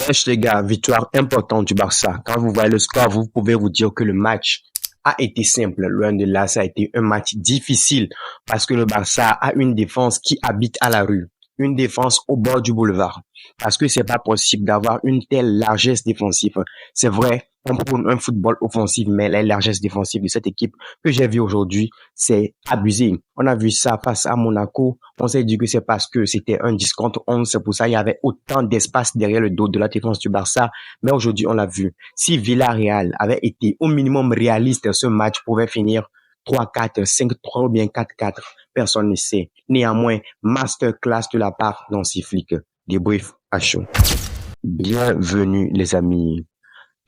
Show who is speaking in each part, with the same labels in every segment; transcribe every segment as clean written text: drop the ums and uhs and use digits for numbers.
Speaker 1: Wesh les gars, victoire importante du Barça. Quand vous voyez le score, vous pouvez vous dire que le match a été simple. Loin de là, ça a été un match difficile parce que le Barça a une défense qui habite à la rue, une défense au bord du boulevard. Parce que c'est pas possible d'avoir une telle largesse défensive. C'est vrai, on prône un football offensif, mais la largesse défensive de cette équipe que j'ai vue aujourd'hui, c'est abusé. On a vu ça face à Monaco. On s'est dit que c'est parce que c'était un 10 contre 11. C'est pour ça qu'il y avait autant d'espace derrière le dos de la défense du Barça. Mais aujourd'hui, on l'a vu. Si Villarreal avait été au minimum réaliste, ce match pouvait finir 3-4, 5-3 ou bien 4-4. Personne ne sait. Néanmoins, masterclass de la part d'Hansi Flick. Débrief à chaud. Bienvenue les amis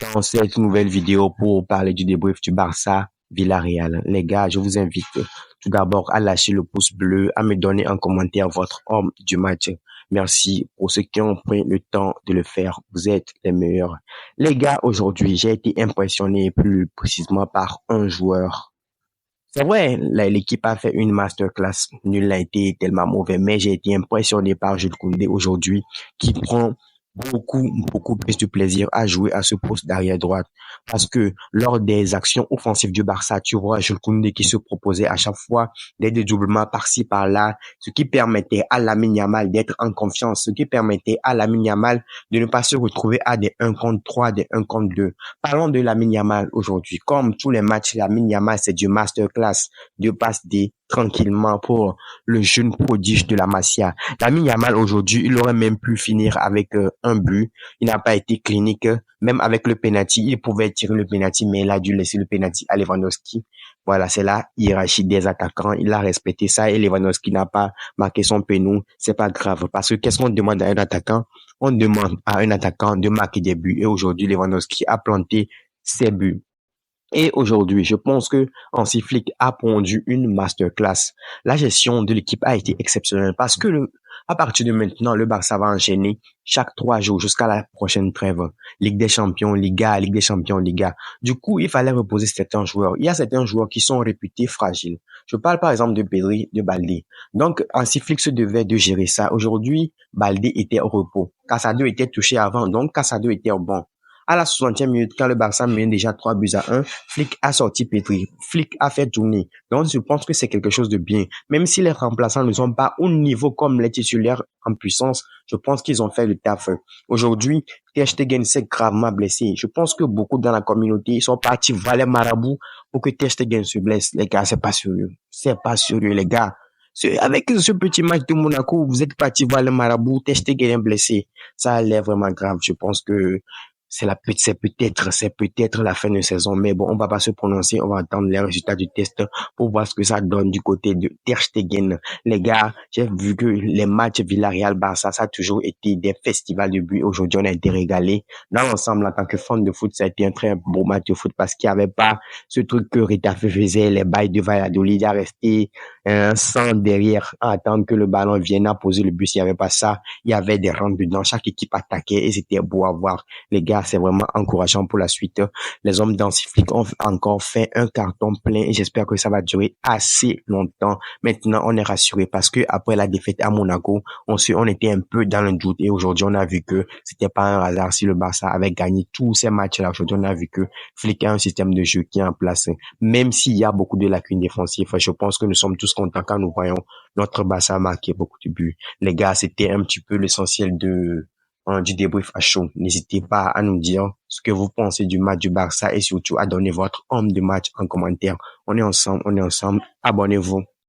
Speaker 1: dans cette nouvelle vidéo pour parler du débrief du Barça Villarreal. Les gars, je vous invite tout d'abord à lâcher le pouce bleu, à me donner en commentaire votre homme du match. Merci pour ceux qui ont pris le temps de le faire. Vous êtes les meilleurs. Les gars, aujourd'hui, j'ai été impressionné plus précisément par un joueur. C'est vrai, l'équipe a fait une masterclass. Nul n'a été tellement mauvais, mais j'ai été impressionné par Jules Koundé aujourd'hui, qui prend beaucoup plus de plaisir à jouer à ce poste d'arrière droite. Parce que lors des actions offensives du Barça, tu vois Jules Koundé qui se proposait à chaque fois des dédoublements par-ci, par-là, ce qui permettait à Lamine Yamal d'être en confiance, ce qui permettait à Lamine Yamal de ne pas se retrouver à des 1 contre 3, des 1 contre 2. Parlons de Lamine Yamal aujourd'hui. Comme tous les matchs, Lamine Yamal, c'est du masterclass, de passe D tranquillement pour le jeune prodige de la Masia. Lamine Yamal aujourd'hui, il aurait même pu finir avec un but. Il n'a pas été clinique. Même avec le penalty, il pouvait tirer le penalty, mais il a dû laisser le penalty à Lewandowski. Voilà, c'est la hiérarchie des attaquants. Il a respecté ça et Lewandowski n'a pas marqué son pénou. C'est pas grave parce que qu'est-ce qu'on demande à un attaquant? On demande à un attaquant de marquer des buts et aujourd'hui, Lewandowski a planté ses buts. Et aujourd'hui, je pense que Hansi Flick a pondu une masterclass. La gestion de l'équipe a été exceptionnelle parce que à partir de maintenant, le Barça va enchaîner chaque 3 jours jusqu'à la prochaine trêve. Ligue des Champions, Liga, Ligue des Champions, Liga. Du coup, il fallait reposer certains joueurs. Il y a certains joueurs qui sont réputés fragiles. Je parle par exemple de Pedri, de Baldé. Donc, Hansi Flick se devait de gérer ça. Aujourd'hui, Baldé était au repos. Casado était touché avant, donc Casado était au banc. À la 60e minute, quand le Barça mène déjà 3 buts à 1, Flick a sorti Pedri. Flick a fait tourner. Donc, je pense que c'est quelque chose de bien. Même si les remplaçants ne sont pas au niveau comme les titulaires en puissance, je pense qu'ils ont fait le taf. Aujourd'hui, Ter Stegen s'est gravement blessé. Je pense que beaucoup dans la communauté sont partis valer marabout pour que Ter Stegen se blesse. Les gars, c'est pas sérieux. C'est pas sérieux, les gars. Avec ce petit match de Monaco, vous êtes partis voir le marabout, Ter Stegen est blessé. Ça a l'air vraiment grave. Je pense que c'est peut-être la fin de saison, mais bon, on va pas se prononcer, on va attendre les résultats du test pour voir ce que ça donne du côté de Ter Stegen. Les gars, j'ai vu que les matchs Villarreal-Barça, ça a toujours été des festivals de buts. Aujourd'hui, on a été régalé. Dans l'ensemble, en tant que fan de foot, ça a été un très beau match de foot parce qu'il n'y avait pas ce truc que Retafe faisait, les bails de Valladolid à rester sans derrière, à attendre que le ballon vienne à poser le but. S'il n'y avait pas ça, il y avait des rentres dedans. Chaque équipe attaquait et c'était beau à voir. Les gars, c'est vraiment encourageant pour la suite. Les hommes d'Hansi Flick ont encore fait un carton plein et j'espère que ça va durer assez longtemps. Maintenant, on est rassuré parce que après la défaite à Monaco, on était un peu dans le doute et aujourd'hui, on a vu que c'était pas un hasard si le Barça avait gagné tous ces matchs-là. Aujourd'hui, on a vu que Flick a un système de jeu qui est en place. Même s'il y a beaucoup de lacunes défensives, je pense que nous sommes tous contents quand nous voyons notre Barça marquer beaucoup de buts. Les gars, c'était un petit peu l'essentiel du débrief à chaud. N'hésitez pas à nous dire ce que vous pensez du match du Barça et surtout à donner votre homme de match en commentaire. On est ensemble. Abonnez-vous.